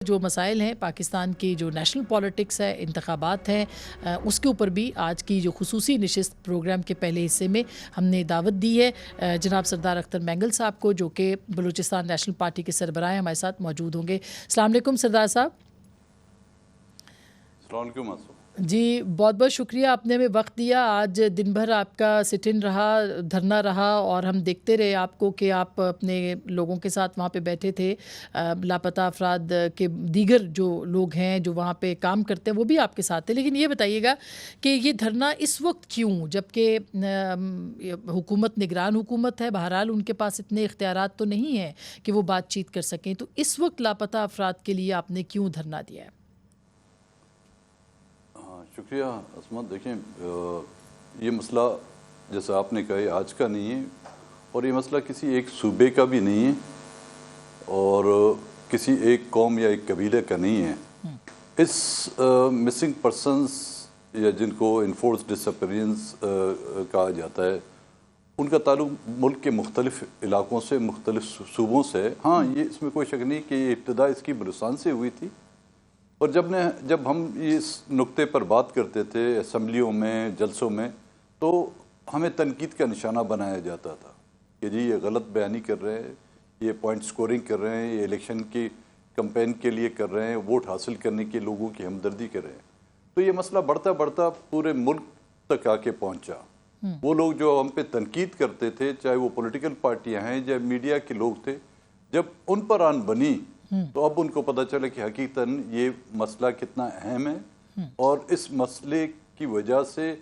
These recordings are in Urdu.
جو مسائل ہیں پاکستان کی جو نیشنل پالیٹکس ہے، انتخابات ہیں، اس کے اوپر بھی آج کی جو خصوصی نشست پروگرام کے پہلے حصے میں ہم نے دعوت دی ہے جناب سردار اختر مینگل صاحب کو، جو کہ بلوچستان نیشنل پارٹی کے سربراہ ہیں، ہمارے ساتھ موجود ہوں گے۔ السلام علیکم سردار صاحب۔ السلام علیکم۔ جی بہت بہت شکریہ، آپ نے ہمیں وقت دیا۔ آج دن بھر آپ کا سٹ ان رہا، دھرنا رہا، اور ہم دیکھتے رہے آپ کو کہ آپ اپنے لوگوں کے ساتھ وہاں پہ بیٹھے تھے۔ لاپتہ افراد کے دیگر جو لوگ ہیں جو وہاں پہ کام کرتے ہیں وہ بھی آپ کے ساتھ تھے، لیکن یہ بتائیے گا کہ یہ دھرنا اس وقت کیوں، جبکہ حکومت نگران حکومت ہے، بہرحال ان کے پاس اتنے اختیارات تو نہیں ہیں کہ وہ بات چیت کر سکیں، تو اس وقت لاپتہ افراد کے لیے آپ نے کیوں دھرنا دیا ہے؟ شکریہ عصمت۔ دیکھیں، یہ مسئلہ جیسا آپ نے کہا آج کا نہیں ہے، اور یہ مسئلہ کسی ایک صوبے کا بھی نہیں ہے، اور کسی ایک قوم یا ایک قبیلے کا نہیں ہے۔ اس مسنگ پرسنز یا جن کو انفورس ڈس اپیرنس کہا جاتا ہے، ان کا تعلق ملک کے مختلف علاقوں سے، مختلف صوبوں سے۔ ہاں، یہ اس میں کوئی شک نہیں کہ یہ ابتدا اس کی بلوچستان سے ہوئی تھی، اور جب ہم اس نقطے پر بات کرتے تھے اسمبلیوں میں، جلسوں میں، تو ہمیں تنقید کا نشانہ بنایا جاتا تھا کہ جی یہ غلط بیانی کر رہے ہیں، یہ پوائنٹ سکورنگ کر رہے ہیں، یہ الیکشن کی کمپین کے لیے کر رہے ہیں، ووٹ حاصل کرنے کے لوگوں کی ہمدردی کر رہے ہیں۔ تو یہ مسئلہ بڑھتا بڑھتا پورے ملک تک آ کے پہنچا۔ وہ لوگ جو ہم پہ تنقید کرتے تھے، چاہے وہ پولیٹیکل پارٹیاں ہیں یا میڈیا کے لوگ تھے، جب ان پر آن بنی تو اب ان کو پتہ چلا کہ حقیقتاً یہ مسئلہ کتنا اہم ہے، اور اس مسئلے کی وجہ سے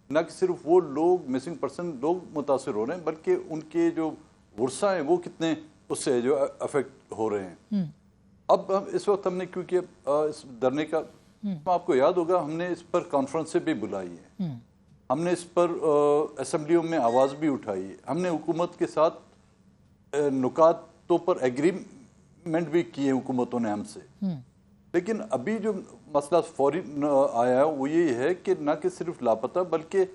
نہ کہ صرف وہ لوگ مسنگ پرسن لوگ متاثر ہو رہے ہیں، بلکہ ان کے جو ورثہ ہیں وہ کتنے اس سے جو افیکٹ ہو رہے ہیں۔ اب اس وقت ہم نے، کیونکہ اس دھرنے کا آپ کو یاد ہوگا، ہم نے اس پر کانفرنسیں بھی بلائی ہیں، ہم نے اس پر اسمبلیوں میں آواز بھی اٹھائی ہے، ہم نے حکومت کے ساتھ نکاتوں پر ایگریمنٹ بھی کیے حکومتوں نے ہم سے، لیکن ابھی جو مسئلہ فوری آیا ہے وہ یہ ہے کہ نہ کہ صرف لاپتہ، بلکہ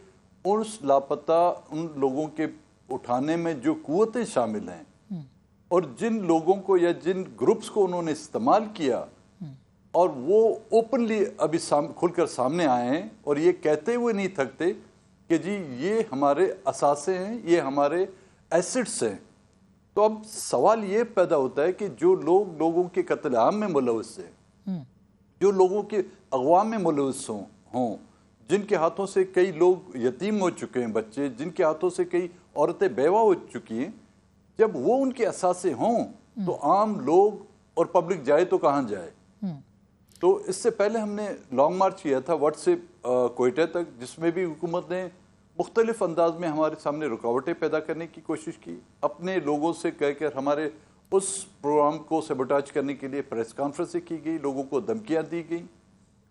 اس لاپتہ ان لوگوں کے اٹھانے میں جو قوتیں شامل ہیں، اور جن لوگوں کو یا جن گروپس کو انہوں نے استعمال کیا، اور وہ اوپنلی ابھی کھل کر سامنے آئے ہیں اور یہ کہتے ہوئے نہیں تھکتے کہ جی یہ ہمارے اثاثے ہیں، یہ ہمارے ایسٹس ہیں۔ تو اب سوال یہ پیدا ہوتا ہے کہ جو لوگ لوگوں کے قتل عام میں ملوث ہیں، جو لوگوں کے اغوا میں ملوث ہوں، جن کے ہاتھوں سے کئی لوگ یتیم ہو چکے ہیں، بچے جن کے ہاتھوں سے کئی عورتیں بیوہ ہو چکی ہیں، جب وہ ان کے اثاثے ہوں تو عام لوگ اور پبلک جائے تو کہاں جائے؟ تو اس سے پہلے ہم نے لانگ مارچ کیا تھا واٹ سے کوئٹہ تک، جس میں بھی حکومت نے مختلف انداز میں ہمارے سامنے رکاوٹیں پیدا کرنے کی کوشش کی، اپنے لوگوں سے کہہ کر ہمارے اس پروگرام کو سیبوٹاج کرنے کے لیے پریس کانفرنسیں کی گئی، لوگوں کو دھمکیاں دی گئیں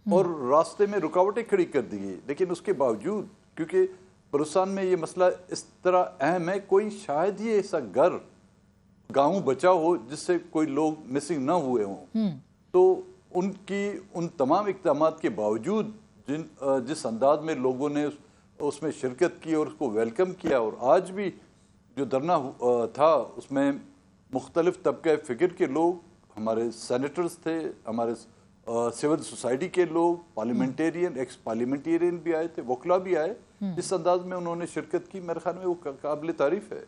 اور راستے میں رکاوٹیں کھڑی کر دی گئی۔ لیکن اس کے باوجود، کیونکہ بلوچستان میں یہ مسئلہ اس طرح اہم ہے، کوئی شاید ہی ایسا گاؤں بچا ہو جس سے کوئی لوگ مسنگ نہ ہوئے ہوں، تو ان تمام اقدامات کے باوجود جس انداز میں لوگوں نے اس میں شرکت کی اور اس کو ویلکم کیا، اور آج بھی جو دھرنا تھا اس میں مختلف طبقہ فکر کے لوگ، ہمارے سینیٹرز تھے، ہمارے سول سوسائٹی کے لوگ، پارلیمنٹیرین، ایکس پارلیمنٹیرین بھی آئے تھے، وکلا بھی آئے، جس انداز میں انہوں نے شرکت کی، میرے خیال میں وہ قابل تعریف ہے۔